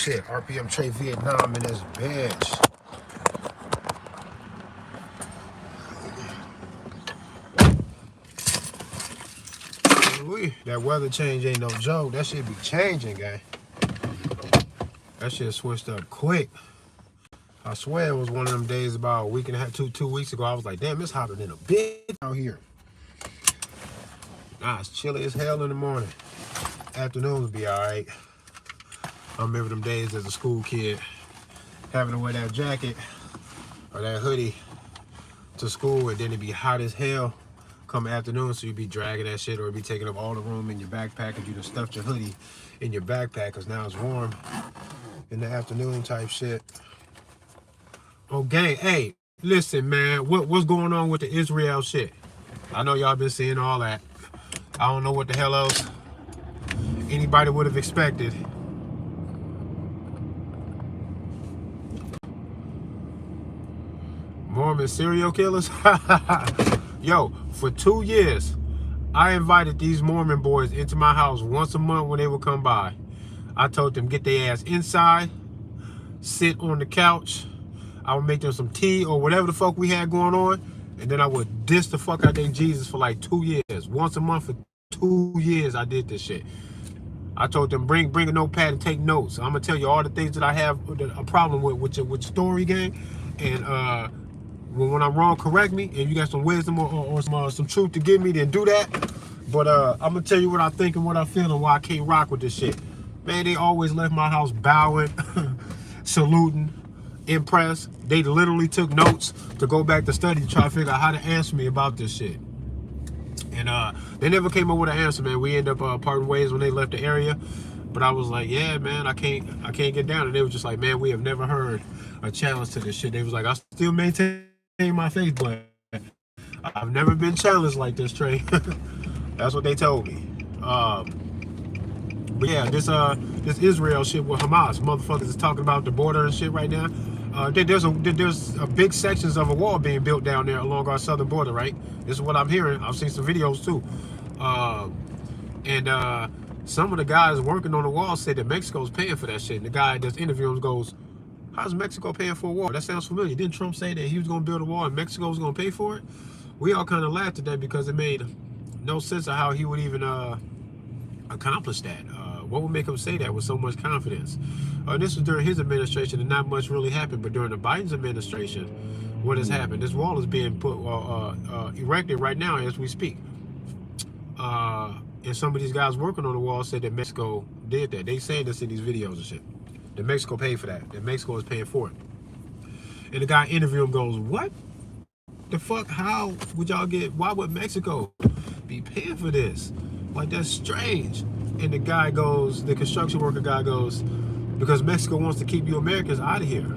shit. RPM Trade Vietnam in this bitch. That weather change ain't no joke. That shit be changing, gang. That shit switched up quick. I swear it was one of them days about a week and a half, two weeks ago. I was like, damn, it's hotter than a bitch out here. Nah, it's chilly as hell in the morning. Afternoons be all right. I remember them days as a school kid having to wear that jacket or that hoodie to school, and then it'd be hot as hell come afternoon, so you'd be dragging that shit or it'd be taking up all the room in your backpack, and you just stuffed your hoodie in your backpack because now it's warm in the afternoon type shit. Oh, gang, hey, listen, man, what's going on with the Israel shit? I know y'all been seeing all that. I don't know what the hell else anybody would have expected. Mormon serial killers? Yo, for 2 years, I invited these Mormon boys into my house once a month when they would come by. I told them get their ass inside, sit on the couch. I would make them some tea or whatever the fuck we had going on, and then I would diss the fuck out their Jesus for like 2 years. Once a month for 2 years, I did this shit. I told them bring a notepad and take notes. I'm gonna tell you all the things that I have a problem with your story, gang, and when I'm wrong, correct me. And you got some wisdom or some truth to give me, then do that. But I'm gonna tell you what I think and what I feel and why I can't rock with this shit. Man, they always left my house bowing, saluting, impressed. They literally took notes to go back to study to try to figure out how to answer me about this shit. And they never came up with an answer, man. We ended up parting ways when they left the area. But I was like, yeah, man, I can't get down. And they was just like, man, we have never heard a challenge to this shit. They was like, I still maintain my faith, but I've never been challenged like this, Trey. That's what they told me. But yeah, this Israel shit with Hamas, motherfuckers is talking about the border and shit right now. There's a big sections of a wall being built down there along our southern border, right? This is what I'm hearing. I've seen some videos too. And some of the guys working on the wall said that Mexico's paying for that shit. And the guy that's interviewing goes, how's Mexico paying for a wall? That sounds familiar. Didn't Trump say that he was going to build a wall and Mexico was going to pay for it? We all kind of laughed at that because it made no sense of how he would even accomplish that. What would make him say that with so much confidence? This was during his administration and not much really happened, but during the Biden's administration, what has happened? This wall is being put erected right now as we speak. And some of these guys working on the wall said that Mexico did that. They saying this in these videos and shit. That Mexico paid for that. That Mexico is paying for it. And the guy interviewing him goes, what the fuck? How would y'all why would Mexico be paying for this? Like, that's strange. And the guy goes, the construction worker guy goes, because Mexico wants to keep you Americans out of here.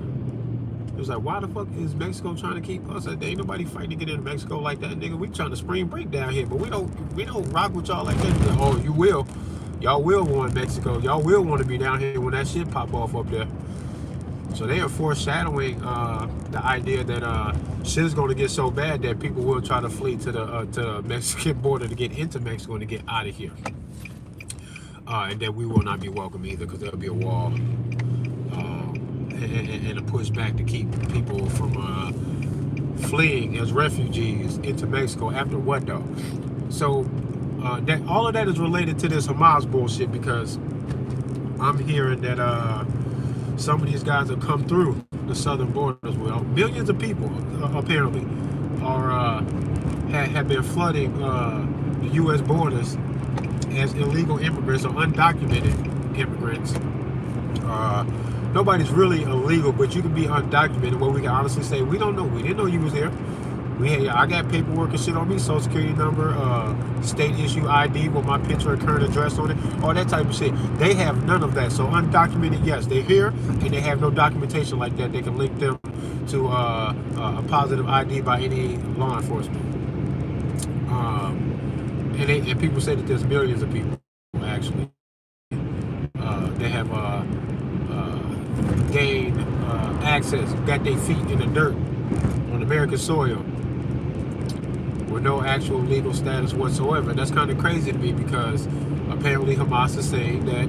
It was like, why the fuck is Mexico trying to keep us? Like, ain't nobody fighting to get into Mexico like that, nigga. We trying to spring break down here, but we don't rock with y'all like that. Like, oh, you will. Y'all will want Mexico. Y'all will want to be down here when that shit pop off up there. So they are foreshadowing the idea that shit is going to get so bad that people will try to flee to the Mexican border to get into Mexico and to get out of here. And that we will not be welcome either, because there'll be a wall and a pushback to keep people from fleeing as refugees into Mexico. After what though? So that all of that is related to this Hamas bullshit, because I'm hearing that some of these guys have come through the southern border as well. Millions of people apparently are have been flooding the U.S. borders as illegal immigrants or undocumented immigrants. Nobody's really illegal, but you can be undocumented, where we can honestly say, we don't know. We didn't know you was here. I got paperwork and shit on me, social security number, state issue ID with my picture and current address on it, all that type of shit. They have none of that. So undocumented, yes, they're here, and they have no documentation like that. They can link them to a positive ID by any law enforcement. And people say that there's millions of people actually. They have gained access, got their feet in the dirt on American soil with no actual legal status whatsoever. And that's kind of crazy to me, because apparently Hamas is saying that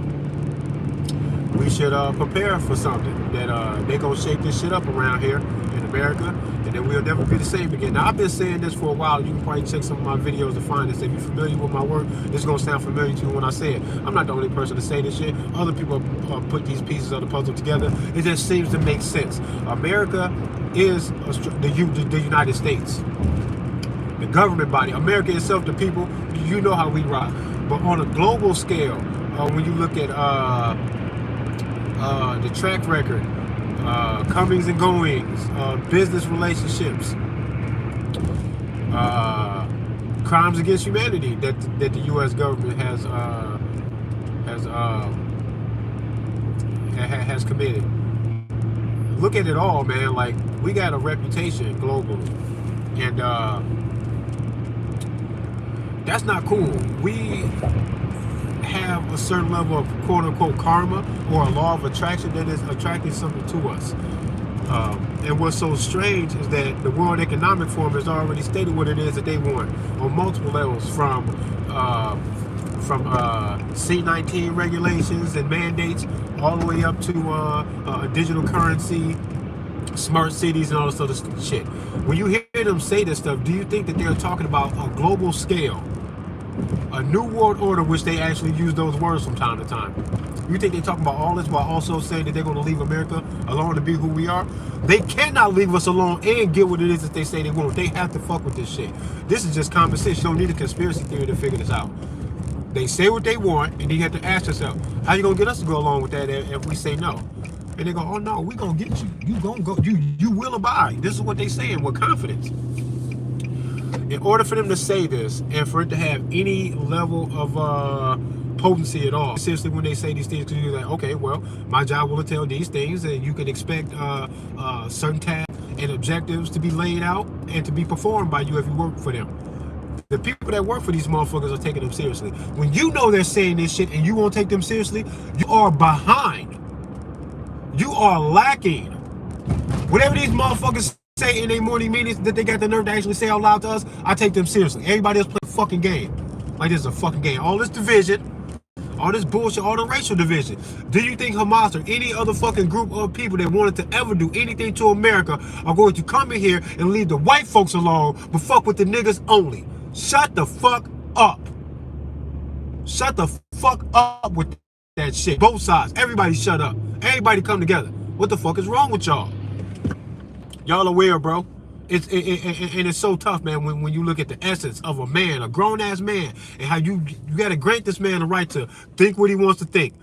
we should prepare for something that they gonna shake this shit up around here in America, and then we'll never be the same again. Now, I've been saying this for a while. You can probably check some of my videos to find this. If you're familiar with my work, this is gonna sound familiar to you when I say it. I'm not the only person to say this shit. Other people put these pieces of the puzzle together. It just seems to make sense. America is the United States. The government body, America itself, the people, you know how we rock. But on a global scale, when you look at the track record, comings and goings, business relationships, crimes against humanity that the U.S. government has committed. Look at it all, man. Like, we got a reputation globally, and that's not cool. We have a certain level of quote-unquote karma or a law of attraction that is attracting something to us. And what's so strange is that the World Economic Forum has already stated what it is that they want on multiple levels, from C-19 regulations and mandates all the way up to a digital currency, smart cities, and all this other shit. When you hear them say this stuff, do you think that they're talking about a global scale, a new world order, which they actually use those words from time to time? You think they're talking about all this while also saying that they're going to leave America alone to be who we are? They cannot leave us alone and get what it is that they say they want. They have to fuck with this shit. This is just common sense. You don't need a conspiracy theory to figure this out. They say what they want, and then you have to ask yourself, how you going to get us to go along with that if we say no? And they go, oh no, we going to get you. You going to go. You will abide. This is what they saying with confidence. In order for them to say this and for it to have any level of potency at all, seriously, when they say these things, because you're like, okay, well, my job will entail these things, and you can expect certain tasks and objectives to be laid out and to be performed by you if you work for them. The people that work for these motherfuckers are taking them seriously. When you know they're saying this shit and you won't take them seriously, you are behind. You are lacking. Whatever these motherfuckers say in their morning meetings that they got the nerve to actually say out loud to us, I take them seriously. Everybody else play a fucking game. Like this is a fucking game. All this division, all this bullshit, all the racial division. Do you think Hamas or any other fucking group of people that wanted to ever do anything to America are going to come in here and leave the white folks alone, but fuck with the niggas only? Shut the fuck up. Shut the fuck up with that shit. Both sides. Everybody shut up. Everybody come together. What the fuck is wrong with y'all? Y'all aware, bro? And it's so tough, man, when you look at the essence of a man, a grown-ass man, and how you gotta grant this man the right to think what he wants to think,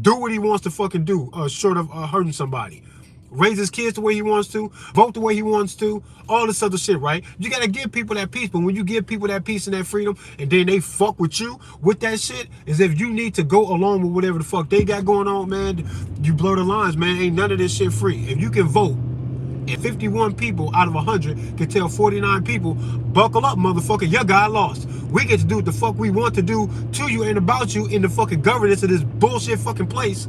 do what he wants to fucking do, short of hurting somebody. Raise his kids the way he wants to, vote the way he wants to, all this other shit, right? You gotta give people that peace, but when you give people that peace and that freedom, and then they fuck with you with that shit, as if you need to go along with whatever the fuck they got going on, man, you blow the lines, man. Ain't none of this shit free. If you can vote, and 51 people out of 100 can tell 49 people, buckle up, motherfucker, your guy lost. We get to do what the fuck we want to do to you and about you in the fucking governance of this bullshit fucking place.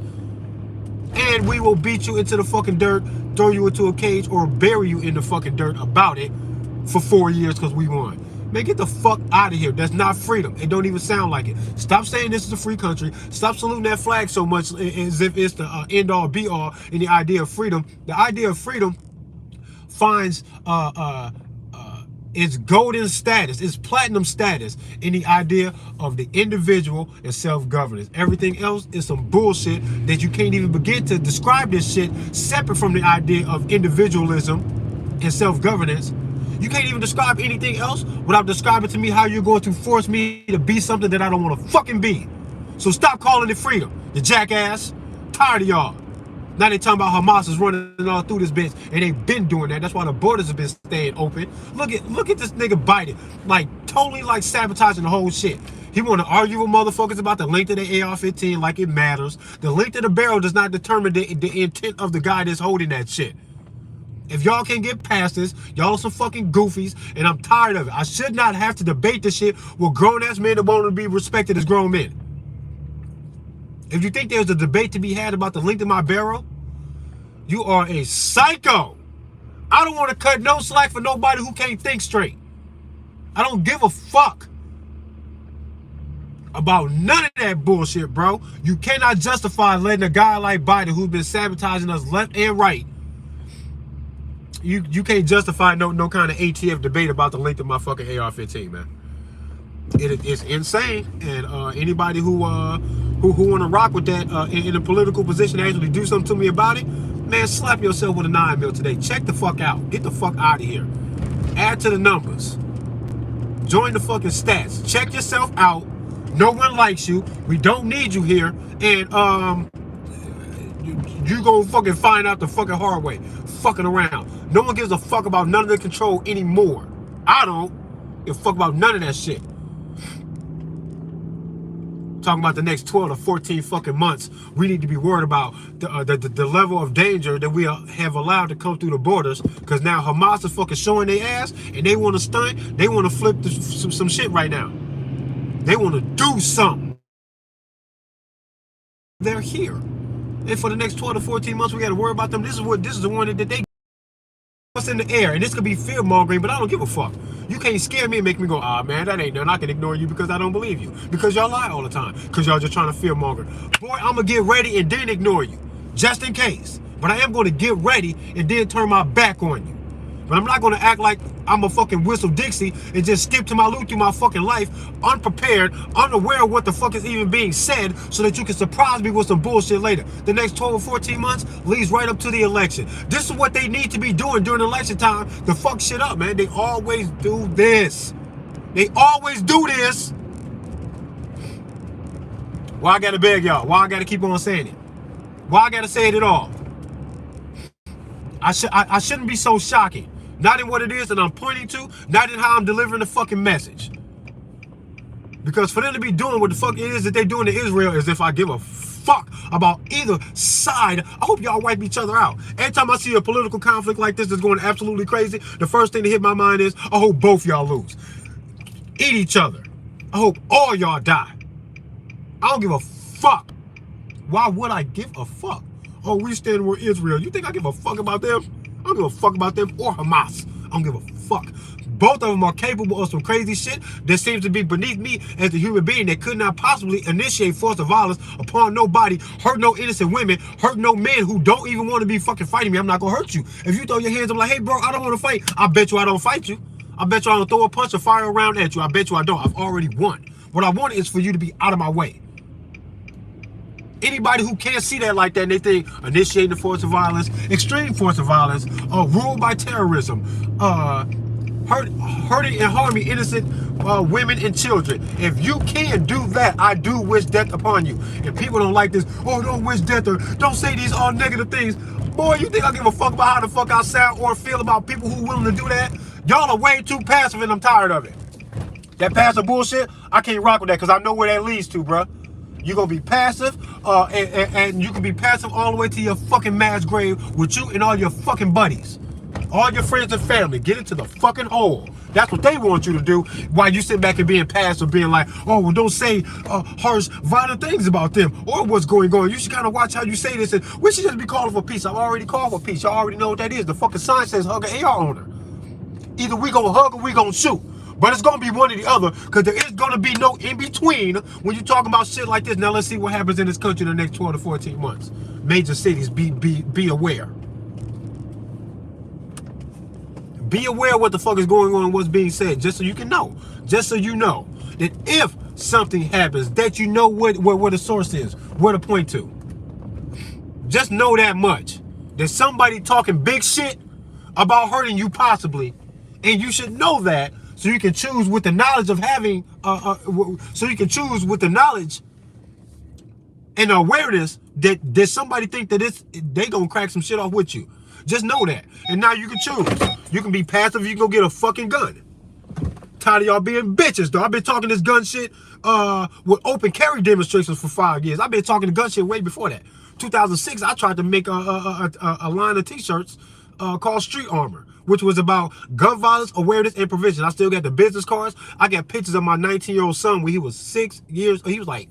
And we will beat you into the fucking dirt, throw you into a cage, or bury you in the fucking dirt about it for 4 years because we won. Man, get the fuck out of here. That's not freedom. It don't even sound like it. Stop saying this is a free country. Stop saluting that flag so much as if it's the end-all, be-all in the idea of freedom. The idea of freedom finds its golden status, its platinum status in the idea of the individual and self-governance. Everything else is some bullshit that you can't even begin to describe this shit separate from the idea of individualism and self-governance. You can't even describe anything else without describing to me how you're going to force me to be something that I don't want to fucking be. So stop calling it freedom, you jackass. Tired of y'all. Now they talking about Hamas is running all through this bitch, and they've been doing that. That's why the borders have been staying open. Look at this nigga Biden, like totally like sabotaging the whole shit. He want to argue with motherfuckers about the length of the AR-15 like it matters. The length of the barrel does not determine the intent of the guy that's holding that shit. If y'all can't get past this, y'all are some fucking goofies, and I'm tired of it. I should not have to debate this shit with grown-ass men that want to be respected as grown men. If you think there's a debate to be had about the length of my barrel, you are a psycho. I don't want to cut no slack for nobody who can't think straight. I don't give a fuck. about none of that bullshit, bro. You cannot justify letting a guy like Biden, who's been sabotaging us left and right, you can't justify no kind of ATF debate about the length of my fucking AR-15, man. It's insane, and anybody who want to rock with that in a political position to actually do something to me about it, man, slap yourself with a 9mm today. Check the fuck out. Get the fuck out of here. Add to the numbers. Join the fucking stats. Check yourself out. No one likes you. We don't need you here, and you gonna fucking find out the fucking hard way. Fucking around. No one gives a fuck about none of the control anymore. I don't give a fuck about none of that shit. Talking about the next 12 to 14 fucking months, we need to be worried about the level of danger that we have allowed to come through the borders, because now Hamas is fucking showing their ass, and they want to stunt, they want to flip some shit right now. They want to do something. They're here. And for the next 12 to 14 months, we got to worry about them. This is the one that they what's in the air, and this could be fear mongering, but I don't give a fuck. You can't scare me and make me go, ah, man, that ain't nothing. I can ignore you because I don't believe you, because y'all lie all the time, because y'all just trying to fear monger. Boy, I'm gonna get ready and then ignore you, just in case. But I am gonna get ready and then turn my back on you. But I'm not gonna act like I'm a fucking Whistle Dixie and just skip to my loot through my fucking life, unprepared, unaware of what the fuck is even being said, so that you can surprise me with some bullshit later. The next 12 or 14 months leads right up to the election. This is what they need to be doing during election time to fuck shit up, man. They always do this. They always do this. Why I gotta beg y'all? Why I gotta keep on saying it? Why I gotta say it at all? I shouldn't be so shocking. Not in what it is that I'm pointing to, not in how I'm delivering the fucking message. Because for them to be doing what the fuck it is that they're doing to Israel, as if I give a fuck about either side, I hope y'all wipe each other out. Every time I see a political conflict like this that's going absolutely crazy, the first thing that hit my mind is, I hope both y'all lose. Eat each other. I hope all y'all die. I don't give a fuck. Why would I give a fuck? Oh, we stand with Israel. You think I give a fuck about them? I don't give a fuck about them or Hamas. I don't give a fuck. Both of them are capable of some crazy shit that seems to be beneath me as a human being that could not possibly initiate force of violence upon nobody, hurt no innocent women, hurt no men who don't even want to be fucking fighting me. I'm not gonna hurt you. If you throw your hands up like, hey bro, I don't want to fight, I bet you I don't fight you. I bet you I don't throw a punch or fire around at you. I bet you I don't. I've already won. What I want is for you to be out of my way. Anybody who can't see that like that, and they think initiating the force of violence, extreme force of violence, ruled by terrorism, hurting and harming innocent women and children. If you can do that, I do wish death upon you. And people don't like this, oh, don't wish death or don't say these all negative things. Boy, you think I give a fuck about how the fuck I sound or feel about people who are willing to do that? Y'all are way too passive, and I'm tired of it. That passive bullshit, I can't rock with that, because I know where that leads to, bruh. You're going to be passive, and you can be passive all the way to your fucking mass grave with you and all your fucking buddies. All your friends and family. Get into the fucking hole. That's what they want you to do, while you sit back and being passive, being like, oh, well, don't say harsh, violent things about them or what's going on. You should kind of watch how you say this, and we should just be calling for peace. I've already called for peace. Y'all already know what that is. The fucking sign says hug an AR owner. Either we gonna hug or we gonna shoot. But it's going to be one or the other, because there is going to be no in-between when you're talking about shit like this. Now, let's see what happens in this country in the next 12 to 14 months. Major cities, be aware. Be aware of what the fuck is going on and what's being said, just so you can know. Just so you know that if something happens, that you know where the source is, where to point to. Just know that much. There's somebody talking big shit about hurting you possibly, and you should know that. So you can choose with the knowledge of having, so you can choose with the knowledge and awareness that there's somebody think that they gonna crack some shit off with you. Just know that. And now you can choose. You can be passive, you can go get a fucking gun. Tired of y'all being bitches, though. I've been talking this gun shit with open carry demonstrations for 5 years. I've been talking the gun shit way before that. 2006, I tried to make a line of t-shirts called Street Armor, which was about gun violence, awareness, and prevention. I still got the business cards. I got pictures of my 19-year-old son when he was 6 years. He was like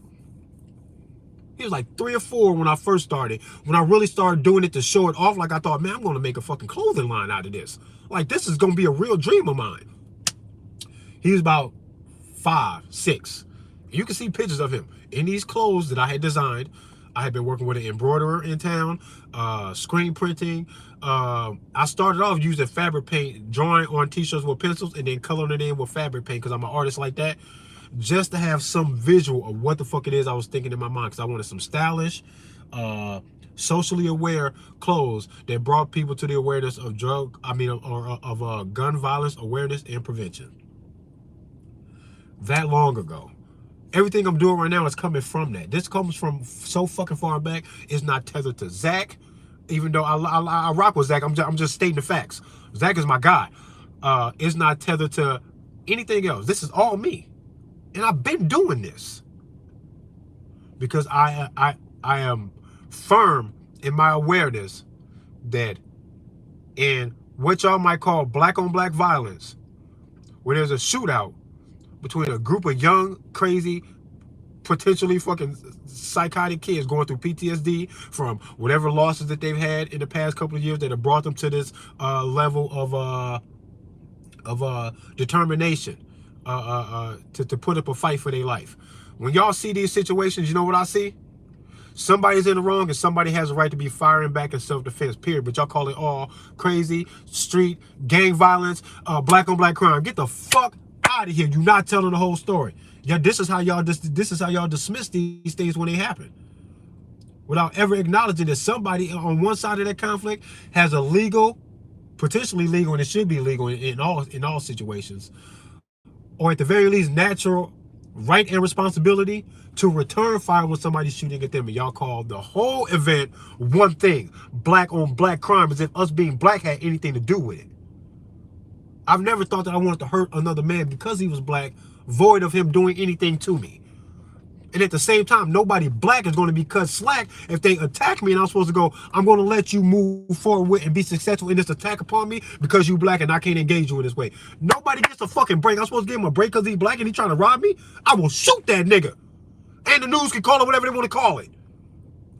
3 or 4 when I first started. When I really started doing it to show it off, like I thought, man, I'm going to make a fucking clothing line out of this. Like, this is going to be a real dream of mine. He was about 5, 6. You can see pictures of him in these clothes that I had designed. I had been working with an embroiderer in town, screen printing. I started off using fabric paint, drawing on t-shirts with pencils, and then coloring it in with fabric paint because I'm an artist like that, just to have some visual of what the fuck it is I was thinking in my mind, because I wanted some stylish, socially aware clothes that brought people to the awareness of gun violence awareness and prevention. That long ago. Everything I'm doing right now is coming from that. This comes from so fucking far back. It's not tethered to Zach, even though I rock with Zach. I'm just stating the facts. Zach is my guy. It's not tethered to anything else. This is all me, and I've been doing this because I am firm in my awareness that in what y'all might call black on black violence, where there's a shootout between a group of young, crazy, potentially fucking psychotic kids going through PTSD from whatever losses that they've had in the past couple of years that have brought them to this level of determination to put up a fight for their life. When y'all see these situations, you know what I see? Somebody's in the wrong and somebody has a right to be firing back in self-defense, period. But y'all call it all crazy, street, gang violence, black on black crime. Get the fuck out of here. You're not telling the whole story. Yeah, this is how y'all dismiss these things when they happen, without ever acknowledging that somebody on one side of that conflict has a legal, potentially legal, and it should be legal in all situations, or at the very least natural right and responsibility to return fire when somebody's shooting at them. And y'all call the whole event one thing: black on black crime, as if us being black had anything to do with it. I've never thought that I wanted to hurt another man because he was black, void of him doing anything to me. And at the same time, nobody black is going to be cut slack if they attack me and I'm supposed to go, I'm going to let you move forward with and be successful in this attack upon me because you black and I can't engage you in this way. Nobody gets a fucking break. I'm supposed to give him a break because he's black and he's trying to rob me? I will shoot that nigga. And the news can call it whatever they want to call it.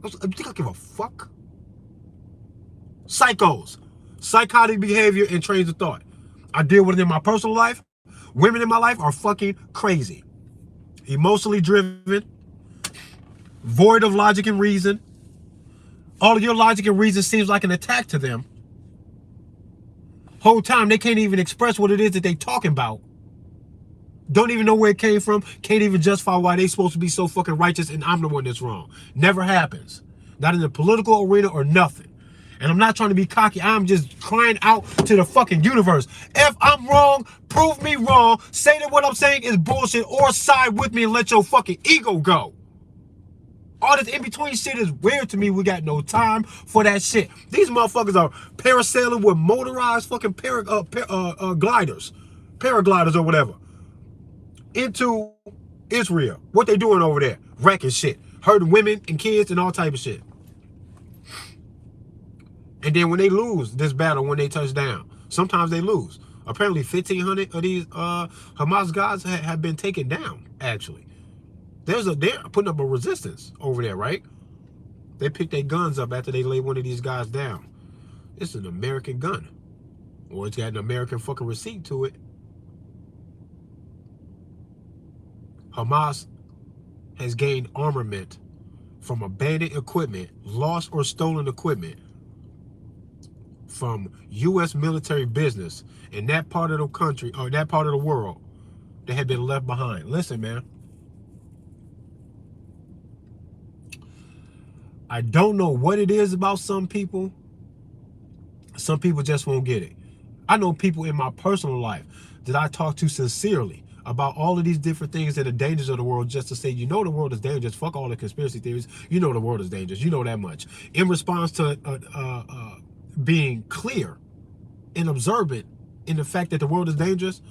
You think I give a fuck? Psychos. Psychotic behavior and trains of thought. I deal with it in my personal life. Women in my life are fucking crazy. Emotionally driven. Void of logic and reason. All of your logic and reason seems like an attack to them. Whole time they can't even express what it is that they talking about. Don't even know where it came from. Can't even justify why they supposed to be so fucking righteous and I'm the one that's wrong. Never happens. Not in the political arena or nothing. And I'm not trying to be cocky. I'm just crying out to the fucking universe. If I'm wrong, prove me wrong. Say that what I'm saying is bullshit, or side with me and let your fucking ego go. All this in-between shit is weird to me. We got no time for that shit. These motherfuckers are parasailing with motorized fucking gliders. Paragliders or whatever. Into Israel. What they doing over there? Wrecking shit. Hurting women and kids and all type of shit. And then when they lose this battle, when they touch down, sometimes they lose. Apparently 1,500 of these Hamas guys have been taken down, actually. They're putting up a resistance over there, right? They pick their guns up after they lay one of these guys down. It's an American gun. Or it's got an American fucking receipt to it. Hamas has gained armament from abandoned equipment, lost or stolen equipment from U.S. military business in that part of the country or that part of the world that had been left behind. Listen, man. I don't know what it is about some people. Some people just won't get it. I know people in my personal life that I talk to sincerely about all of these different things that are dangers of the world, just to say, you know, the world is dangerous. Fuck all the conspiracy theories. You know the world is dangerous. You know that much. In response to being clear and observant in the fact that the world is dangerous,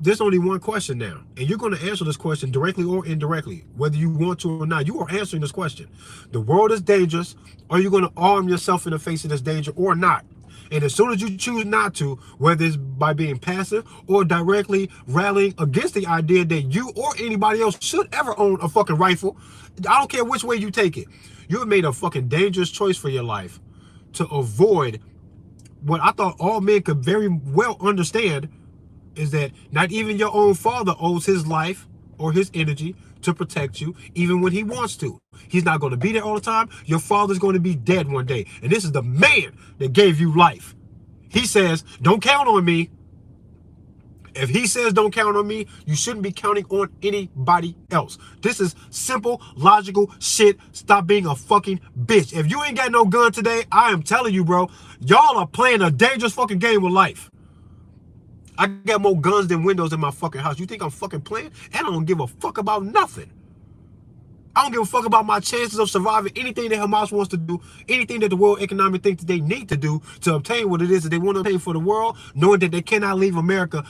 there's only one question now. And you're going to answer this question directly or indirectly, whether you want to or not. You are answering this question. The world is dangerous. Are you going to arm yourself in the face of this danger or not? And as soon as you choose not to, whether it's by being passive or directly rallying against the idea that you or anybody else should ever own a fucking rifle, I don't care which way you take it. You have made a fucking dangerous choice for your life to avoid what I thought all men could very well understand, is that not even your own father owes his life or his energy to protect you, even when he wants to. He's not going to be there all the time. Your father's going to be dead one day. And this is the man that gave you life. He says, don't count on me. If he says don't count on me, you shouldn't be counting on anybody else. This is simple, logical shit. Stop being a fucking bitch. If you ain't got no gun today, I am telling you, bro, y'all are playing a dangerous fucking game with life. I got more guns than windows in my fucking house. You think I'm fucking playing? And I don't give a fuck about nothing. I don't give a fuck about my chances of surviving anything that Hamas wants to do, anything that the World Economic thinks that they need to do to obtain what it is that they want to obtain for the world, knowing that they cannot leave America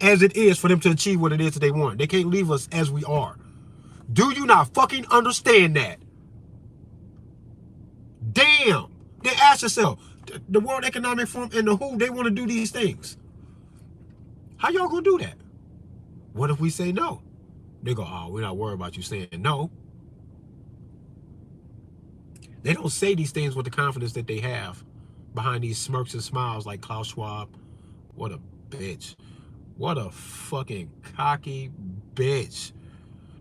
as it is for them to achieve what it is that they want. They can't leave us as we are. Do you not fucking understand that? Damn. Then ask yourself, the World Economic Forum and the WHO, they want to do these things. How y'all gonna do that? What if we say no? They go, oh, we're not worried about you saying no. They don't say these things with the confidence that they have behind these smirks and smiles like Klaus Schwab. What a bitch. What a fucking cocky bitch.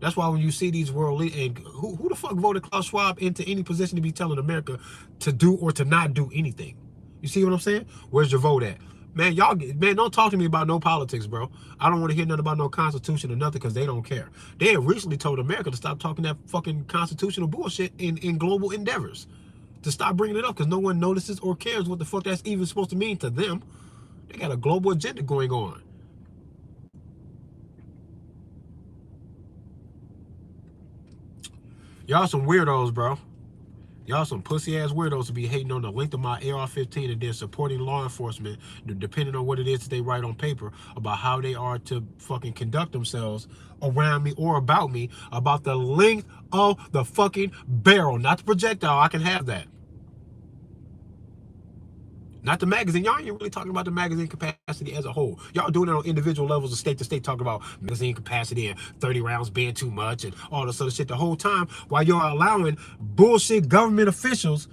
That's why when you see these world leaders, and who the fuck voted Klaus Schwab into any position to be telling America to do or to not do anything? You see what I'm saying? Where's your vote at? Man, man, don't talk to me about no politics, bro. I don't want to hear nothing about no constitution or nothing because they don't care. They have recently told America to stop talking that fucking constitutional bullshit in global endeavors. To stop bringing it up because no one notices or cares what the fuck that's even supposed to mean to them. They got a global agenda going on. Y'all some weirdos, bro. Y'all some pussy-ass weirdos to be hating on the length of my AR-15 and then supporting law enforcement, depending on what it is that they write on paper about how they are to fucking conduct themselves around me or about me, about the length of the fucking barrel. Not the projectile. I can have that. Not the magazine. Y'all ain't really talking about the magazine capacity as a whole. Y'all doing it on individual levels of state to state, talking about magazine capacity and 30 rounds being too much and all this other shit the whole time while you're allowing bullshit government officials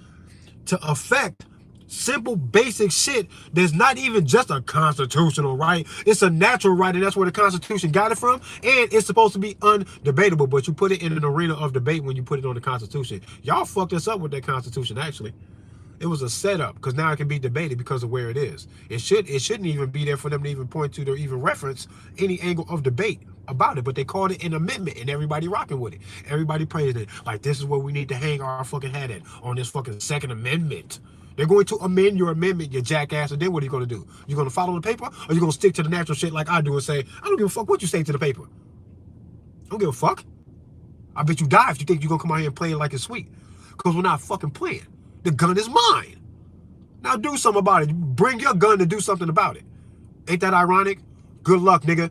to affect simple, basic shit that's not even just a constitutional right. It's a natural right, and that's where the Constitution got it from, and it's supposed to be undebatable, but you put it in an arena of debate when you put it on the Constitution. Y'all fucked us up with that Constitution, actually. It was a setup because now it can be debated because of where it is. It shouldn't even be there for them to even point to or even reference any angle of debate about it, but they called it an amendment and everybody rocking with it. Everybody praising it. Like, this is what we need to hang our fucking hat at on this fucking Second Amendment. They're going to amend your amendment, you jackass, and then what are you going to do? You going to follow the paper, or you going to stick to the natural shit like I do and say, I don't give a fuck what you say to the paper. I don't give a fuck. I bet you die if you think you're going to come out here and play it like it's sweet. Because we're not fucking playing. The gun is mine. Now do something about it. Bring your gun to do something about it. Ain't that ironic? Good luck, nigga.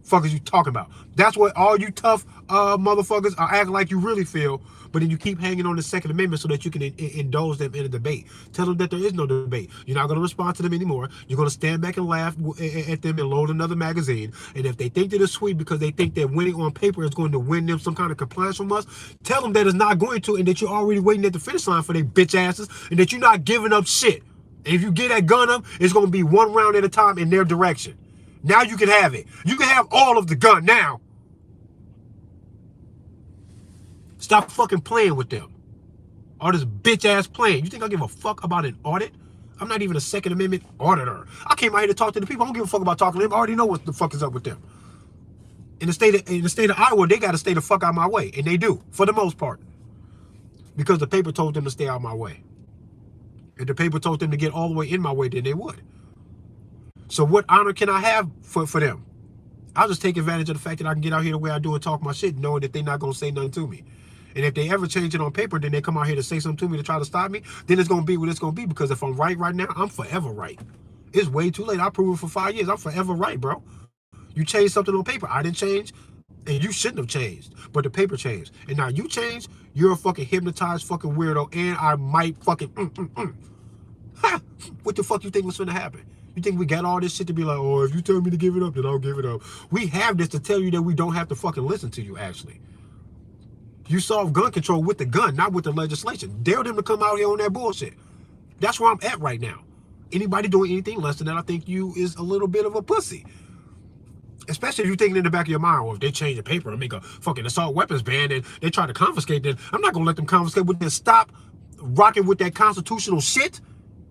Fuck is you talking about? That's what all you tough motherfuckers are acting like you really feel, but then you keep hanging on the Second Amendment so that you can indulge them in a debate. Tell them that there is no debate. You're not going to respond to them anymore. You're going to stand back and laugh at them and load another magazine. And if they think that it's sweet because they think that winning on paper is going to win them some kind of compliance from us, tell them that it's not going to, and that you're already waiting at the finish line for their bitch asses, and that you're not giving up shit. And if you get that gun up, it's going to be one round at a time in their direction. Now you can have it. You can have all of the gun now. Stop fucking playing with them. All this bitch ass playing. You think I give a fuck about an audit? I'm not even a Second Amendment auditor. I came out here to talk to the people. I don't give a fuck about talking to them. I already know what the fuck is up with them. In the state of Iowa, they got to stay the fuck out of my way. And they do, for the most part. Because the paper told them to stay out of my way. If the paper told them to get all the way in my way, then they would. So what honor can I have for them? I'll just take advantage of the fact that I can get out here the way I do and talk my shit, knowing that they're not going to say nothing to me. And if they ever change it on paper, then they come out here to say something to me to try to stop me, then it's going to be what it's going to be. Because if I'm right now, I'm forever right. It's way too late. I proved it for 5 years. I'm forever right, bro. You changed something on paper. I didn't change, and you shouldn't have changed. But the paper changed. And now you changed, you're a fucking hypnotized fucking weirdo, and I might fucking Ha! What the fuck you think was going to happen? You think we got all this shit to be like, oh, if you tell me to give it up, then I'll give it up. We have this to tell you that we don't have to fucking listen to you, actually. You solve gun control with the gun, not with the legislation. Dare them to come out here on that bullshit. That's where I'm at right now. Anybody doing anything less than that, I think you is a little bit of a pussy. Especially if you're thinking in the back of your mind, well, if they change the paper and make a fucking assault weapons ban and they try to confiscate, then I'm not going to let them confiscate. But then stop rocking with that constitutional shit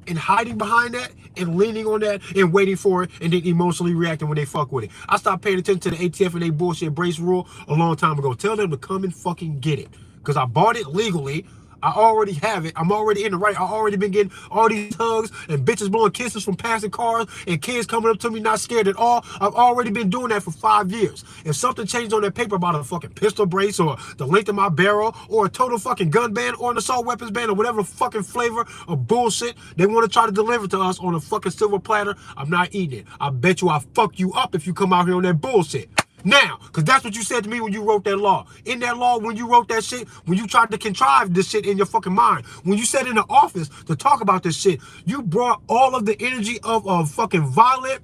and hiding behind that and leaning on that and waiting for it and then emotionally reacting when they fuck with it. I stopped paying attention to the ATF and they bullshit brace rule a long time ago. Tell them to come and fucking get it. Because I bought it legally. I already have it. I'm already in the right. I already been getting all these hugs and bitches blowing kisses from passing cars and kids coming up to me not scared at all. I've already been doing that for 5 years. If something changed on that paper about a fucking pistol brace or the length of my barrel or a total fucking gun ban or an assault weapons ban or whatever fucking flavor of bullshit they want to try to deliver to us on a fucking silver platter, I'm not eating it. I bet you I'll fuck you up if you come out here on that bullshit. Now, because that's what you said to me when you wrote that law. In that law, when you wrote that shit, when you tried to contrive this shit in your fucking mind, when you sat in the office to talk about this shit, you brought all of the energy of fucking violent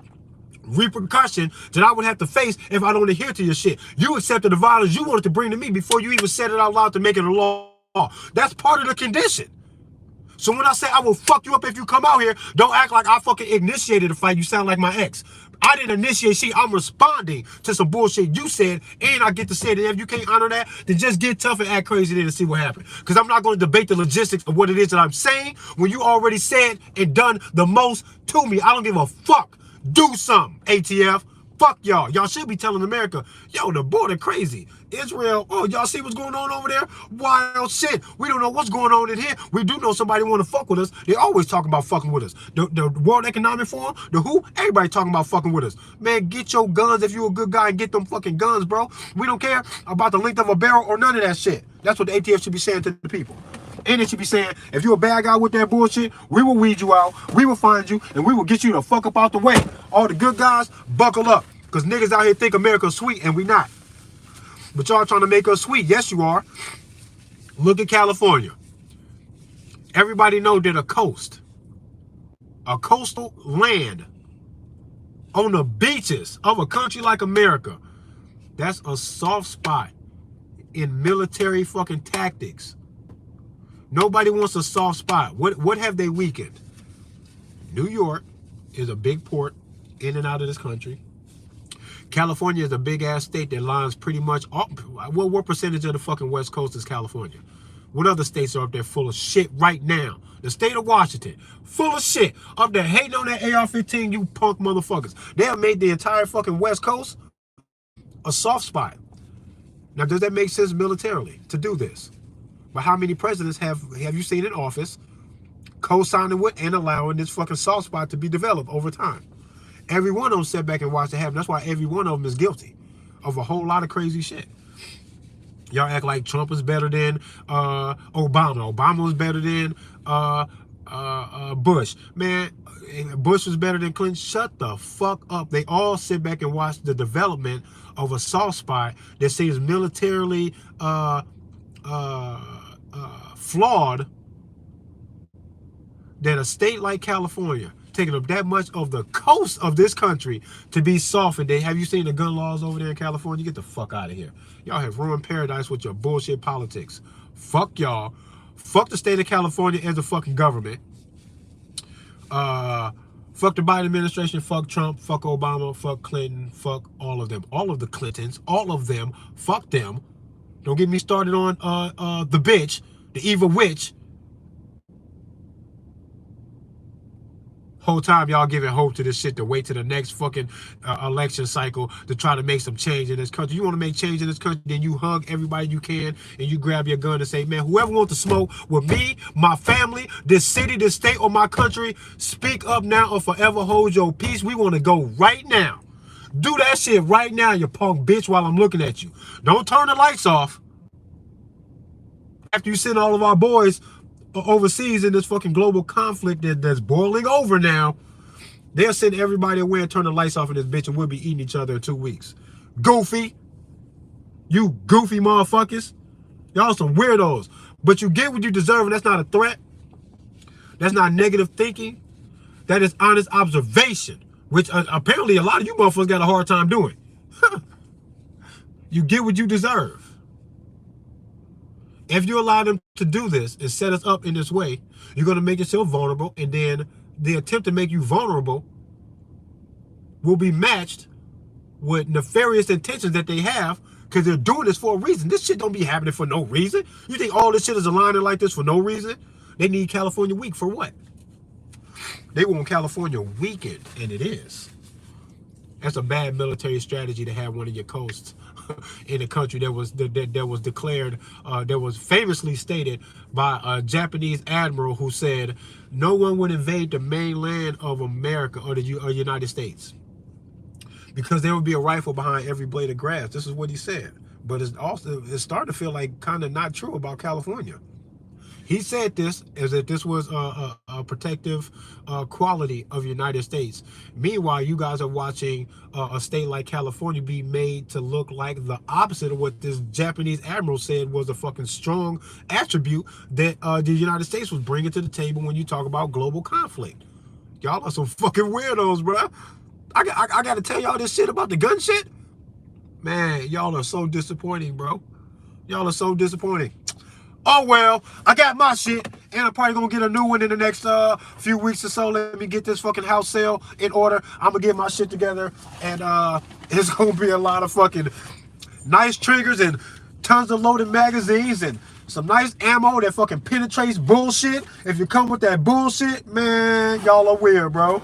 repercussion that I would have to face if I don't adhere to your shit. You accepted the violence you wanted to bring to me before you even said it out loud to make it a law. That's part of the condition. So when I say I will fuck you up if you come out here, don't act like I fucking initiated the fight. You sound like my ex. I didn't initiate shit. I'm responding to some bullshit you said, and I get to say that if you can't honor that, then just get tough and act crazy then and see what happens. Because I'm not going to debate the logistics of what it is that I'm saying when you already said and done the most to me. I don't give a fuck. Do something, ATF. Fuck y'all. Y'all should be telling America, yo, the border crazy. Israel, oh, y'all see what's going on over there? Wild shit. We don't know what's going on in here. We do know somebody want to fuck with us. They always talking about fucking with us. The World Economic Forum, the WHO, everybody talking about fucking with us. Man, get your guns if you a good guy and get them fucking guns, bro. We don't care about the length of a barrel or none of that shit. That's what the ATF should be saying to the people. And it should be saying, if you're a bad guy with that bullshit, we will weed you out, we will find you, and we will get you the fuck up out the way. All the good guys, buckle up. Because niggas out here think America's sweet, and we not. But y'all trying to make us sweet. Yes, you are. Look at California. Everybody know that a coastal land on the beaches of a country like America, that's a soft spot in military fucking tactics. Nobody wants a soft spot. What have they weakened? New York is a big port in and out of this country. California is a big ass state that lines pretty much all, what percentage of the fucking West Coast is California? What other states are up there full of shit right now? The state of Washington, full of shit. Up there hating on that AR-15, you punk motherfuckers. They have made the entire fucking West Coast a soft spot. Now, does that make sense militarily to do this? But how many presidents have you seen in office co-signing with and allowing this fucking soft spot to be developed over time? Every one of them sat back and watched it happen. That's why every one of them is guilty of a whole lot of crazy shit. Y'all act like Trump is better than Obama. Obama was better than Bush. Man, Bush was better than Clinton. Shut the fuck up. They all sit back and watch the development of a soft spot that seems militarily flawed, that a state like California taking up that much of the coast of this country to be softened. Have you seen the gun laws over there in California? Get the fuck out of here. Y'all have ruined paradise with your bullshit politics. Fuck y'all. Fuck the state of California as a fucking government. Fuck the Biden administration. Fuck Trump. Fuck Obama. Fuck Clinton. Fuck all of them. All of the Clintons. All of them. Fuck them. Don't get me started on the bitch, the evil witch. Whole time y'all giving hope to this shit to wait to the next fucking election cycle to try to make some change in this country. You want to make change in this country, then you hug everybody you can and you grab your gun and say, man, whoever wants to smoke with me, my family, this city, this state, or my country, speak up now or forever hold your peace. We want to go right now. Do that shit right now, you punk bitch, while I'm looking at you. Don't turn the lights off. After you send all of our boys overseas in this fucking global conflict that's boiling over now, they'll send everybody away and turn the lights off in this bitch and we'll be eating each other in 2 weeks. Goofy. You goofy motherfuckers. Y'all some weirdos. But you get what you deserve, and that's not a threat. That's not negative thinking. That is honest observation, which apparently a lot of you motherfuckers got a hard time doing. You get what you deserve. If you allow them to do this and set us up in this way, you're going to make yourself vulnerable, and then the attempt to make you vulnerable will be matched with nefarious intentions that they have, because they're doing this for a reason. This shit don't be happening for no reason. You think all this shit is aligning like this for no reason? They need California weak for what? They want California weakened, and it is. That's a bad military strategy to have one of your coasts in a country that was declared, that was famously stated by a Japanese admiral who said, no one would invade the mainland of America or the United States, because there would be a rifle behind every blade of grass. This is what he said. But it's starting to feel like kind of not true about California. He said this as if this was a protective quality of the United States. Meanwhile, you guys are watching a state like California be made to look like the opposite of what this Japanese admiral said was a fucking strong attribute that the United States was bringing to the table when you talk about global conflict. Y'all are some fucking weirdos, bro. I got to tell y'all this shit about the gun shit. Man, y'all are so disappointing, bro. Y'all are so disappointing. Oh, well, I got my shit, and I'm probably going to get a new one in the next few weeks or so. Let me get this fucking house sale in order. I'm going to get my shit together, and it's going to be a lot of fucking nice triggers and tons of loaded magazines and some nice ammo that fucking penetrates bullshit. If you come with that bullshit, man, y'all are weird, bro.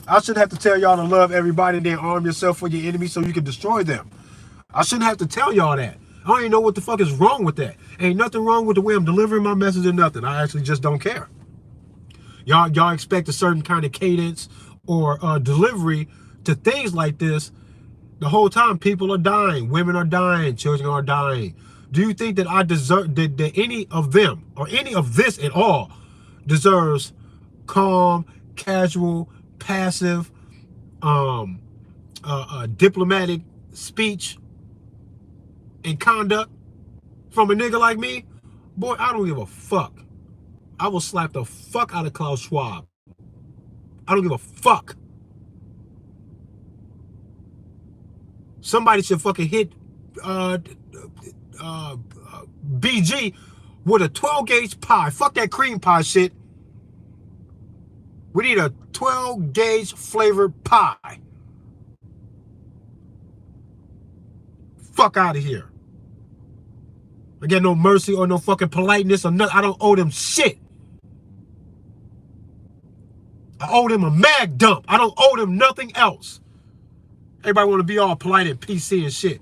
I shouldn't have to tell y'all to love everybody and then arm yourself for your enemy so you can destroy them. I shouldn't have to tell y'all that. I don't even know what the fuck is wrong with that. Ain't nothing wrong with the way I'm delivering my message or nothing. I actually just don't care. Y'all expect a certain kind of cadence or delivery to things like this. The whole time people are dying. Women are dying. Children are dying. Do you think that I deserve, that any of them or any of this at all deserves calm, casual, passive, diplomatic speech and conduct from a nigga like me? Boy, I don't give a fuck. I will slap the fuck out of Klaus Schwab. I don't give a fuck. Somebody should fucking hit BG with a 12 gauge pie. Fuck that cream pie shit. We need a 12 gauge flavored pie. Fuck out of here. I get no mercy or no fucking politeness or nothing. I don't owe them shit. I owe them a mag dump. I don't owe them nothing else. Everybody want to be all polite and PC and shit.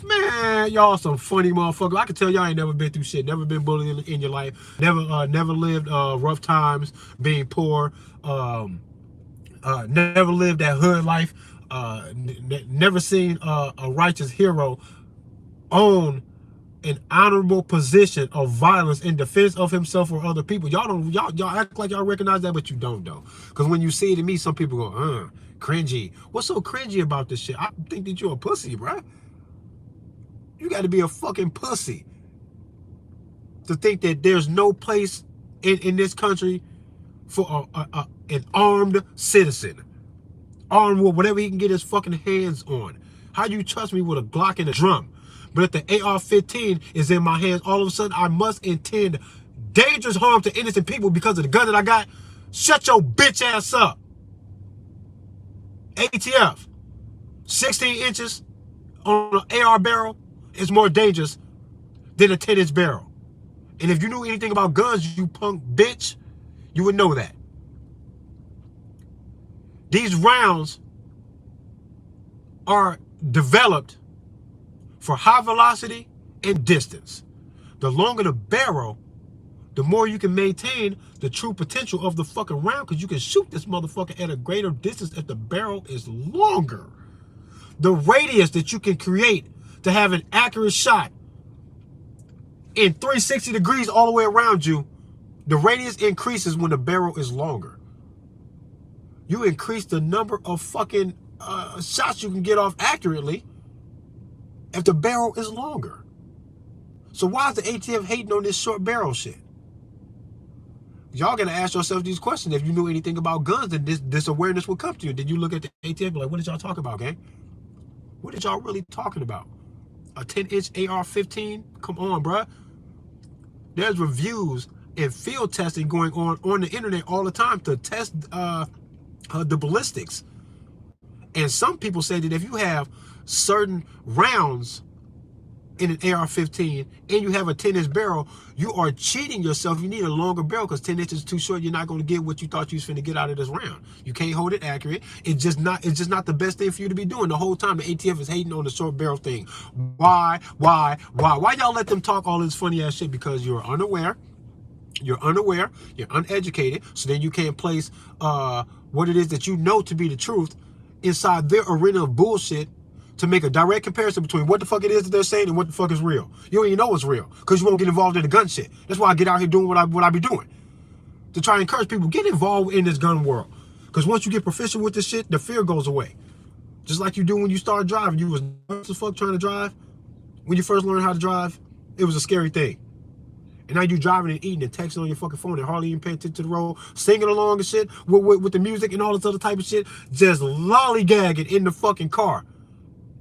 Man, y'all some funny motherfuckers. I can tell y'all ain't never been through shit. Never been bullied in your life. Never lived rough times, being poor. Never lived that hood life. Never seen a righteous hero own an honorable position of violence in defense of himself or other people. Y'all act like y'all recognize that, but you don't though. Because when you see it in me, some people go, cringy. What's so cringy about this shit? I think that you're a pussy, bruh. You got to be a fucking pussy to think that there's no place in this country for an armed citizen. Armed with whatever he can get his fucking hands on. How do you trust me with a Glock and a drum? But if the AR-15 is in my hands, all of a sudden I must intend dangerous harm to innocent people because of the gun that I got. Shut your bitch ass up. ATF. 16 inches on an AR barrel is more dangerous than a 10-inch barrel. And if you knew anything about guns, you punk bitch, you would know that. These rounds are developed for high velocity and distance. The longer the barrel, the more you can maintain the true potential of the fucking round, because you can shoot this motherfucker at a greater distance if the barrel is longer. The radius that you can create to have an accurate shot in 360 degrees all the way around you, the radius increases when the barrel is longer. You increase the number of fucking shots you can get off accurately if the barrel is longer. So why is the ATF hating on this short barrel shit? Y'all gotta ask yourself these questions. If you knew anything about guns, then this awareness would come to you. Then you look at the ATF and be like, what did y'all talk about, gang? What did y'all really talking about? A 10-inch AR-15? Come on, bruh. There's reviews and field testing going on the internet all the time to test the ballistics. And some people say that if you have certain rounds in an AR-15 and you have a 10-inch barrel, you are cheating yourself. You need a longer barrel because 10 inches is too short. You're not going to get what you thought you was finna get out of this round. You can't hold it accurate. It's just not the best thing for you to be doing. The whole time the ATF is hating on the short barrel thing. Why y'all let them talk all this funny ass shit? Because you're unaware, you're uneducated, so then you can't place what it is that you know to be the truth inside their arena of bullshit to make a direct comparison between what the fuck it is that they're saying and what the fuck is real. You don't even know what's real because you won't get involved in the gun shit. That's why I get out here doing what I be doing. To try and encourage people, get involved in this gun world. Because once you get proficient with this shit, the fear goes away. Just like you do when you start driving. You was nervous as fuck trying to drive. When you first learned how to drive, it was a scary thing. And now you driving and eating and texting on your fucking phone and hardly even paying attention to the road, singing along and shit with the music and all this other type of shit, just lollygagging in the fucking car.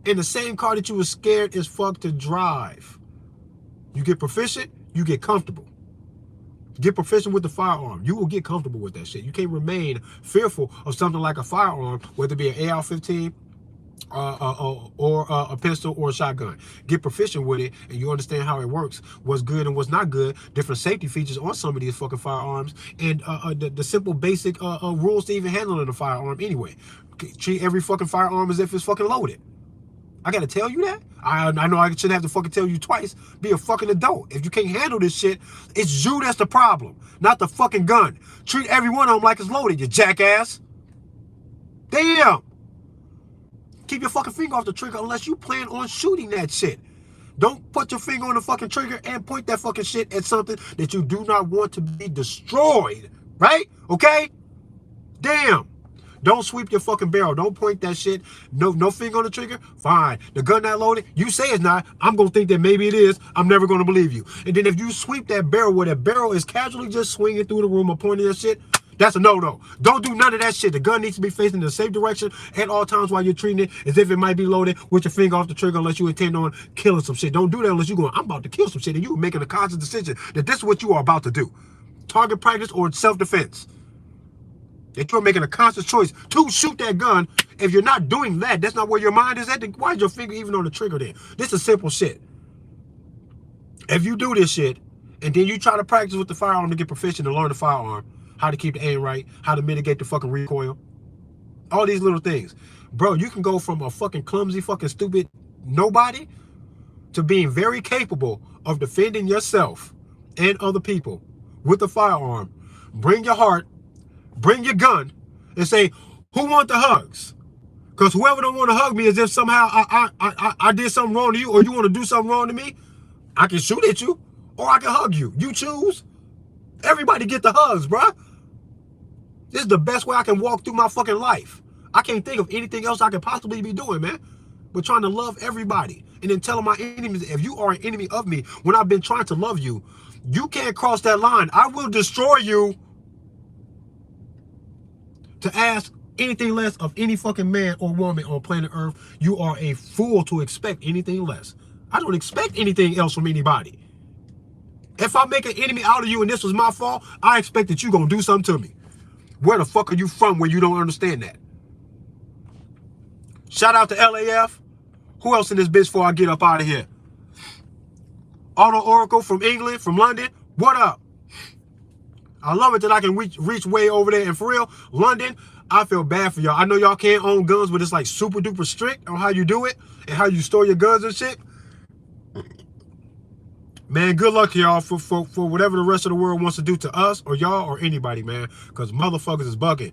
In the same car that you was scared as fuck to drive. You get proficient, you get comfortable. Get proficient with the firearm. You will get comfortable with that shit. You can't remain fearful of something like a firearm, whether it be an AR-15 or a pistol or a shotgun. Get proficient with it and you understand how it works, what's good and what's not good, different safety features on some of these fucking firearms, and the simple basic rules to even handling a firearm anyway. Treat every fucking firearm as if it's fucking loaded. I gotta tell you that? I know I shouldn't have to fucking tell you twice. Be a fucking adult. If you can't handle this shit, it's you that's the problem, not the fucking gun. Treat every one of them like it's loaded, you jackass. Damn. Keep your fucking finger off the trigger unless you plan on shooting that shit. Don't put your finger on the fucking trigger and point that fucking shit at something that you do not want to be destroyed. Right? Okay? Damn. Don't sweep your fucking barrel. Don't point that shit. No finger on the trigger. Fine. The gun not loaded. You say it's not. I'm going to think that maybe it is. I'm never going to believe you. And then if you sweep that barrel where that barrel is casually just swinging through the room or pointing that shit, that's a no-no. Don't do none of that shit. The gun needs to be facing in the same direction at all times while you're treating it as if it might be loaded with your finger off the trigger unless you intend on killing some shit. Don't do that unless you're going, I'm about to kill some shit, and you're making a conscious decision that this is what you are about to do. Target practice or self-defense. That you're making a conscious choice to shoot that gun. If you're not doing that, that's not where your mind is at, then why is your finger even on the trigger then? This is simple shit. If you do this shit, and then you try to practice with the firearm to get proficient and learn the firearm, how to keep the aim right, how to mitigate the fucking recoil, all these little things. Bro, you can go from a fucking clumsy, fucking stupid nobody to being very capable of defending yourself and other people with a firearm. Bring your heart, bring your gun, and say, who want the hugs? Because whoever don't want to hug me as if somehow I did something wrong to you, or you want to do something wrong to me, I can shoot at you, or I can hug you. You choose. Everybody get the hugs, bruh. This is the best way I can walk through my fucking life. I can't think of anything else I could possibly be doing, man. But trying to love everybody. And then telling my enemies, if you are an enemy of me, when I've been trying to love you, you can't cross that line. I will destroy you. To ask anything less of any fucking man or woman on planet Earth, you are a fool to expect anything less. I don't expect anything else from anybody. If I make an enemy out of you and this was my fault, I expect that you gonna do something to me. Where the fuck are you from where you don't understand that? Shout out to LAF. Who else in this bitch before I get up out of here? Auto Oracle from England, from London. What up? I love it that I can reach way over there. And for real, London, I feel bad for y'all. I know y'all can't own guns, but it's like super duper strict on how you do it and how you store your guns and shit. Man, good luck to y'all for whatever the rest of the world wants to do to us or y'all or anybody, man. Because motherfuckers is bugging.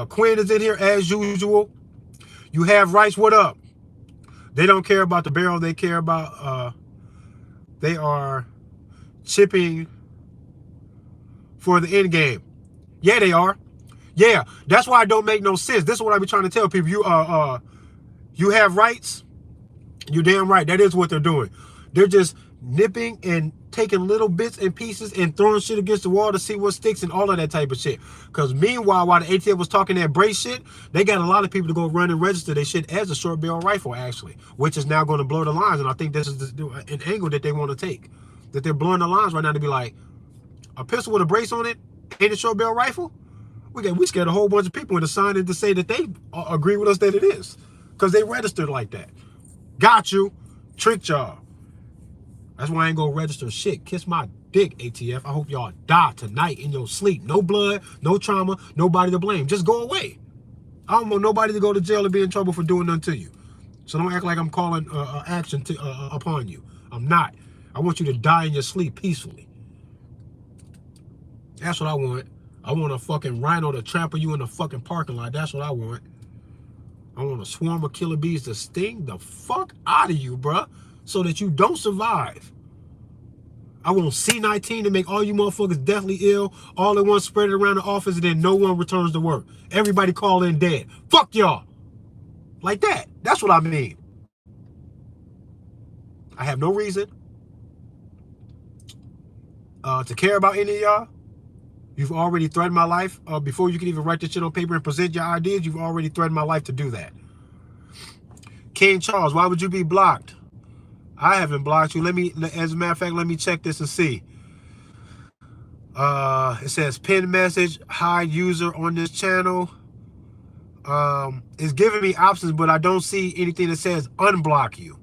Quinn is in here as usual. You have rights. What up? They don't care about the barrel. They care about, they are chipping for the end game. Yeah, they are. Yeah, that's why it don't make no sense. This is what I be trying to tell people. You have rights. You're damn right. That is what they're doing. They're just nipping and taking little bits and pieces and throwing shit against the wall to see what sticks and all of that type of shit. Because meanwhile, while the ATF was talking that brace shit, they got a lot of people to go run and register their shit as a short barrel rifle, actually, which is now going to blur the lines. And I think this is an angle that they want to take. That they're blurring the lines right now to be like, a pistol with a brace on it ain't a short barrel rifle? We scared a whole bunch of people into signing to say that they agree with us that it is. Because they registered like that. Got you. Tricked y'all. That's why I ain't gonna register shit. Kiss my dick, ATF. I hope y'all die tonight in your sleep. No blood, no trauma, nobody to blame. Just go away. I don't want nobody to go to jail or be in trouble for doing nothing to you. So don't act like I'm calling action upon you. I'm not. I want you to die in your sleep peacefully. That's what I want. I want a fucking rhino to trample you in the fucking parking lot. That's what I want. I want a swarm of killer bees to sting the fuck out of you, bruh, so that you don't survive. I want C-19 to make all you motherfuckers deathly ill, all at once, spread it around the office, and then no one returns to work. Everybody call in dead. Fuck y'all. Like that. That's what I mean. I have no reason to care about any of y'all. You've already threatened my life. Before you can even write this shit on paper and present your ideas, you've already threatened my life to do that. King Charles, why would you be blocked? I haven't blocked you. As a matter of fact, let me check this and see. It says pin message, hide user on this channel. It's giving me options, but I don't see anything that says unblock you.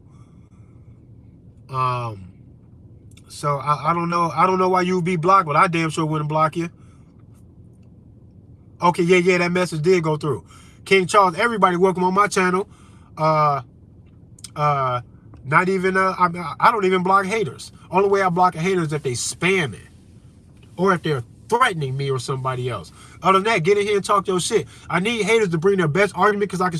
So I don't know. I don't know why you would be blocked, but I damn sure wouldn't block you. Okay, yeah, that message did go through. King Charles, everybody, welcome on my channel. Not even I don't even block haters. Only way I block a hater is if they spam it, or if they're threatening me or somebody else. Other than that, get in here and talk your shit. I need haters to bring their best argument because I can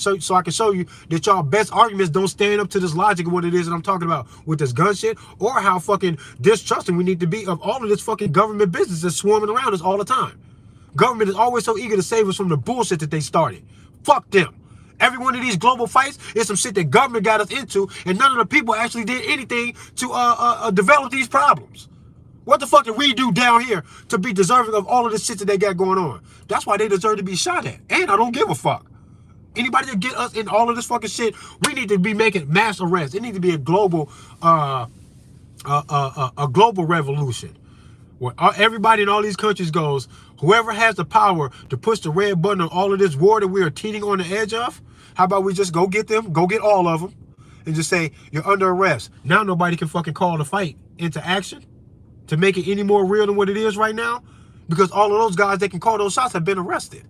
show you that y'all best arguments don't stand up to this logic of what it is that I'm talking about with this gun shit, or how fucking distrusting we need to be of all of this fucking government business that's swarming around us all the time. Government is always so eager to save us from the bullshit that they started. Fuck them. Every one of these global fights is some shit that government got us into, and none of the people actually did anything to develop these problems. What the fuck did we do down here to be deserving of all of this shit that they got going on? That's why they deserve to be shot at. And I don't give a fuck. Anybody that get us in all of this fucking shit, we need to be making mass arrests. It needs to be a global global revolution. Where everybody in all these countries goes, whoever has the power to push the red button on all of this war that we are teetering on the edge of, how about we just go get them, go get all of them, and just say, you're under arrest. Now nobody can fucking call the fight into action to make it any more real than what it is right now, because all of those guys that can call those shots have been arrested.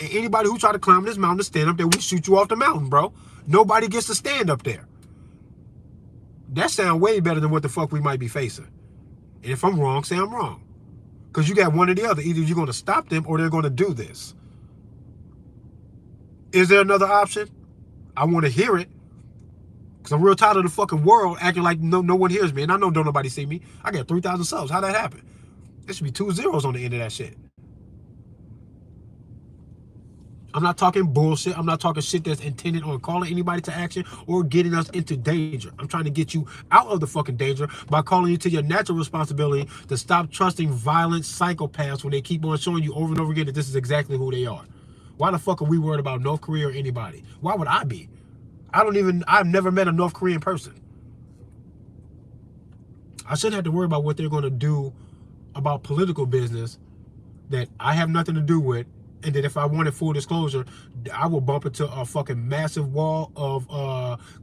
And anybody who try to climb this mountain to stand up there, we shoot you off the mountain, bro. Nobody gets to stand up there. That sounds way better than what the fuck we might be facing. And if I'm wrong, say I'm wrong. Because you got one or the other. Either you're going to stop them or they're going to do this. Is there another option? I want to hear it. Because I'm real tired of the fucking world acting like no one hears me. And I know don't nobody see me. I got 3,000 subs. How'd that happen? There should be 2 zeros on the end of that shit. I'm not talking bullshit. I'm not talking shit that's intended on calling anybody to action or getting us into danger. I'm trying to get you out of the fucking danger by calling you to your natural responsibility to stop trusting violent psychopaths when they keep on showing you over and over again that this is exactly who they are. Why the fuck are we worried about North Korea or anybody? Why would I be? I've never met a North Korean person. I shouldn't have to worry about what they're going to do about political business that I have nothing to do with. And that if I wanted full disclosure, I will bump into a fucking massive wall of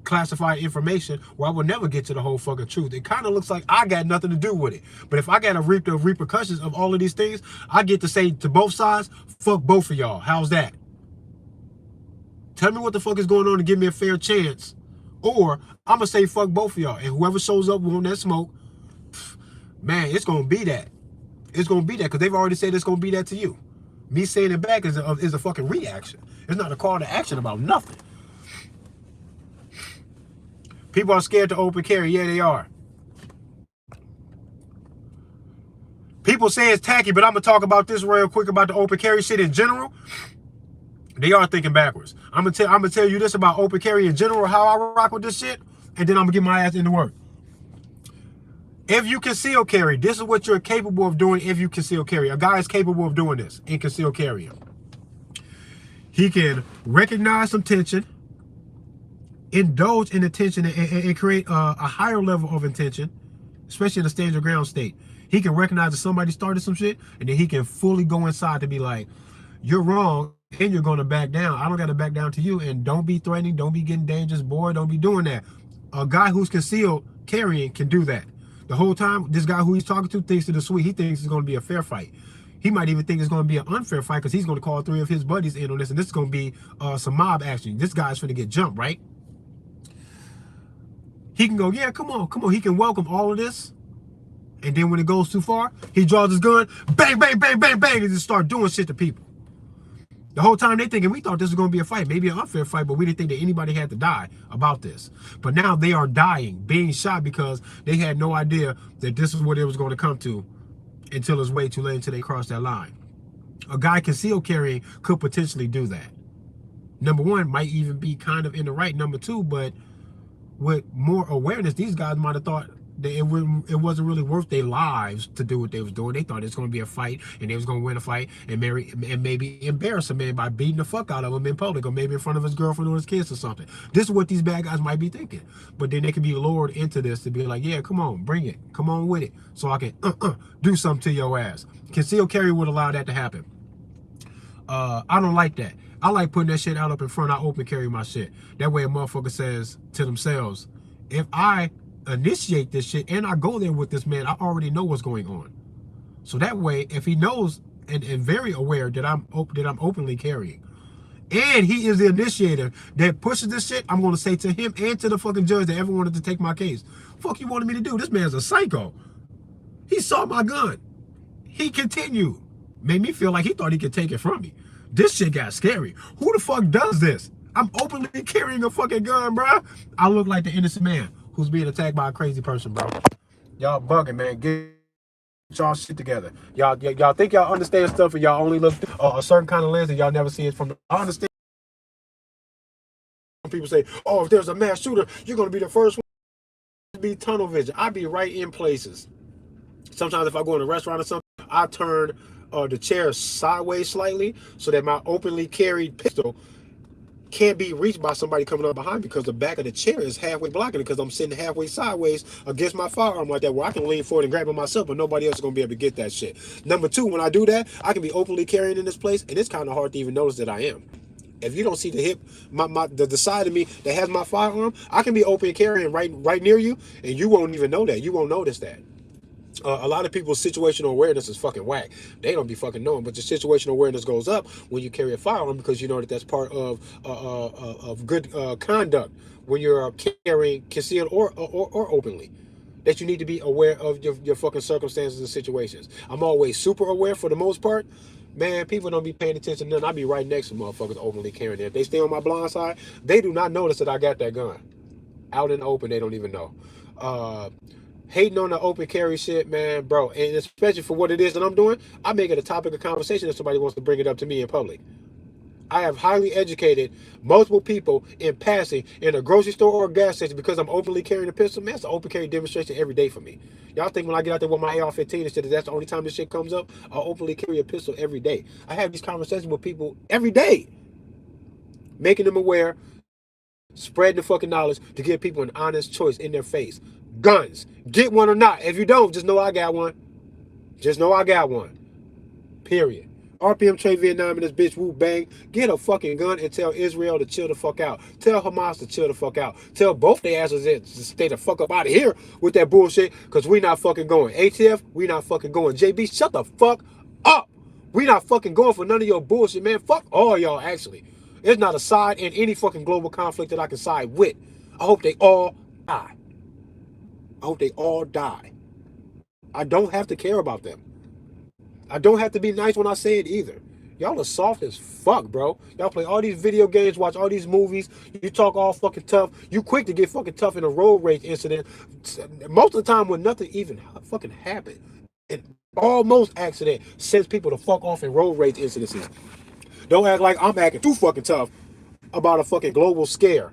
classified information where I will never get to the whole fucking truth. It kind of looks like I got nothing to do with it. But if I got to reap the repercussions of all of these things, I get to say to both sides, fuck both of y'all. How's that? Tell me what the fuck is going on to give me a fair chance. Or I'm going to say fuck both of y'all. And whoever shows up wanting that smoke, man, it's going to be that. It's going to be that because they've already said it's going to be that to you. Me saying it back is a fucking reaction. It's not a call to action about nothing. People are scared to open carry. Yeah, they are. People say it's tacky, but I'm going to talk about this real quick about the open carry shit in general. They are thinking backwards. I'm gonna tell you this about open carry in general, how I rock with this shit, and then I'm going to get my ass into work. If you conceal carry, this is what you're capable of doing if you conceal carry. A guy is capable of doing this in conceal carry. He can recognize some tension, indulge in the tension, and create a higher level of intention, especially in a stand your ground state. He can recognize that somebody started some shit, and then he can fully go inside to be like, you're wrong, and you're going to back down. I don't got to back down to you. And don't be threatening. Don't be getting dangerous, boy. Don't be doing that. A guy who's concealed carrying can do that. The whole time, this guy who he's talking to thinks it is sweet. He thinks it's going to be a fair fight. He might even think it's going to be an unfair fight because he's going to call 3 of his buddies in on this, and this is going to be some mob action. This guy's going to get jumped, right? He can go, yeah, come on, come on. He can welcome all of this. And then when it goes too far, he draws his gun, bang, bang, bang, bang, bang, and just start doing shit to people. The whole time they thinking we thought this was going to be a fight, maybe an unfair fight, but we didn't think that anybody had to die about this. But now they are dying, being shot because they had no idea that this is what it was going to come to until it's way too late, until they cross that line. A guy concealed carrying could potentially do that. Number one, might even be kind of in the right. Number two, but with more awareness, these guys might have thought that it wasn't really worth their lives to do what they was doing. They thought it was going to be a fight, and they was going to win a fight and maybe embarrass a man by beating the fuck out of him in public, or maybe in front of his girlfriend or his kids or something. This is what these bad guys might be thinking. But then they can be lured into this to be like, yeah, come on, bring it. Come on with it. So I can do something to your ass. Concealed carry would allow that to happen. I don't like that. I like putting that shit out up in front. I open carry my shit. That way a motherfucker says to themselves, if I initiate this shit and I go there with this man, I already know what's going on. So that way, if he knows and very aware that I'm openly carrying, and he is the initiator that pushes this shit, I'm gonna say to him and to the fucking judge that ever wanted to take my case, fuck you wanted me to do? This man's a psycho. He saw my gun. He continued. Made me feel like he thought he could take it from me. This shit got scary. Who the fuck does this? I'm openly carrying a fucking gun, bro. I look like the innocent man who's being attacked by a crazy person, bro. Y'all bugging, man. Get y'all shit together. Y'all think y'all understand stuff and y'all only look through a certain kind of lens and y'all never see it from the... I understand people say, oh, if there's a mass shooter, you're going to be the first one to be tunnel vision. I be right in places. Sometimes if I go in a restaurant or something, I turn the chair sideways slightly so that my openly carried pistol can't be reached by somebody coming up behind me because the back of the chair is halfway blocking it because I'm sitting halfway sideways against my firearm like that where I can lean forward and grab it myself, but nobody else is going to be able to get that shit. Number two, when I do that, I can be openly carrying in this place, and it's kind of hard to even notice that I am. If you don't see the hip, the side of me that has my firearm, I can be open carrying right near you, and you won't even know that. You won't notice that. A lot of people's situational awareness is fucking whack. They don't be fucking knowing, but your situational awareness goes up when you carry a firearm because you know that that's part of good conduct when you're carrying concealed or openly. That you need to be aware of your fucking circumstances and situations. I'm always super aware for the most part. Man, people don't be paying attention to nothing. I be right next to motherfuckers openly carrying it. If they stay on my blind side, they do not notice that I got that gun. Out in the open, they don't even know. Hating on the open carry shit, man, bro, and especially for what it is that I'm doing, I make it a topic of conversation if somebody wants to bring it up to me in public. I have highly educated multiple people in passing in a grocery store or a gas station because I'm openly carrying a pistol. Man, it's an open carry demonstration every day for me. Y'all think when I get out there with my AR-15 and shit, that's the only time this shit comes up? I openly carry a pistol every day. I have these conversations with people every day, making them aware, spreading the fucking knowledge to give people an honest choice in their face. Guns. Get one or not. If you don't, just know I got one. Just know I got one. Period. RPM Trade Vietnam and this bitch Woo Bang. Get a fucking gun and tell Israel to chill the fuck out. Tell Hamas to chill the fuck out. Tell both their asses to stay the fuck up out of here with that bullshit because we not fucking going. ATF, we not fucking going. JB, shut the fuck up. We not fucking going for none of your bullshit, man. Fuck all y'all, actually. There's not a side in any fucking global conflict that I can side with. I hope they all die. I hope they all die. I don't have to care about them. I don't have to be nice when I say it either. Y'all are soft as fuck, bro. Y'all play all these video games, watch all these movies. You talk all fucking tough. You quick to get fucking tough in a road rage incident. Most of the time when nothing even fucking happened. An almost accident sends people to fuck off in road rage incidences. Don't act like I'm acting too fucking tough about a fucking global scare.